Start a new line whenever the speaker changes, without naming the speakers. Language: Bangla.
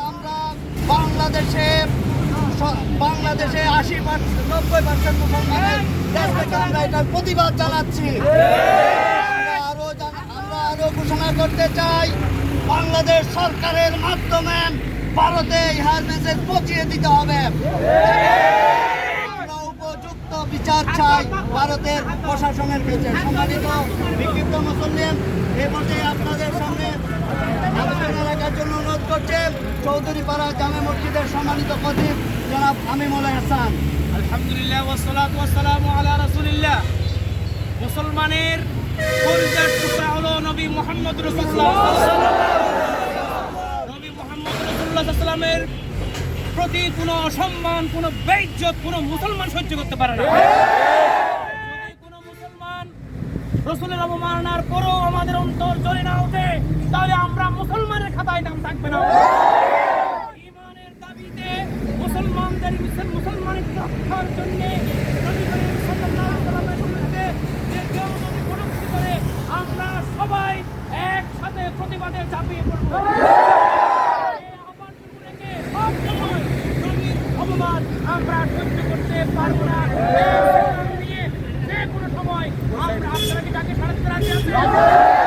আমরা বাংলাদেশে 80-90% মুসলমানের দেশ থেকে আমরা এটার প্রতিবাদ জানাচ্ছি। আমরা আরো ঘোষণা করতে চাই, বাংলাদেশ সরকারের মাধ্যমে ভারতে ইহার মেসেজ পৌঁছিয়ে দিতে হবে। আমরা উপযুক্ত বিচার চাই ভারতের প্রশাসনের কাছে। সম্মানিত বিক্ষিপ্ত মুসলিম, এ পর্যায়ে আপনাদের সামনে আলোচনা রাখার জন্য অনুরোধ করছেন চৌধুরীপাড়া জামে মসজিদের সম্মানিত খতিব জনাব আমিমুল হাসান।
আলহামদুলিল্লাহ ওয়াসসালাতু ওয়াসসালামু আলা রাসূলিল্লাহ। মুসলমানের কলিজার টুকরা হলো নবী মুহাম্মদ রাসূলুল্লাহ নবী মুহাম্মদ রাসূলুল্লাহ সাল্লামের প্রতি কোনো অসম্মান, কোনো বেইজ্জত কোনো মুসলমান সহ্য করতে পারে না। যদি কোনো মুসলমান রাসূলের অবমাননার পরও আমাদের অন্তর জ্বলে না ওঠে, তাহলে আমরা মুসলমানের খাতায় নাম থাকবে না। ঈমানের দাবিতে মুসলমানদের মুসলমানের রক্ষার জন্য নবী করিম সাল্লাল্লাহু আলাইহি ওয়াসাল্লামের বিরুদ্ধে যে কেউ যদি কটূক্তি করে, আমরা সবাই একসাথে প্রতিবাদে ঝাঁপিয়ে পড়ব। অপমান আমরা সহ্য করতে পারবো না। যে কোনো সময় আমরা আপনারা কি তাকে সারা দিতে রাজি আছেন?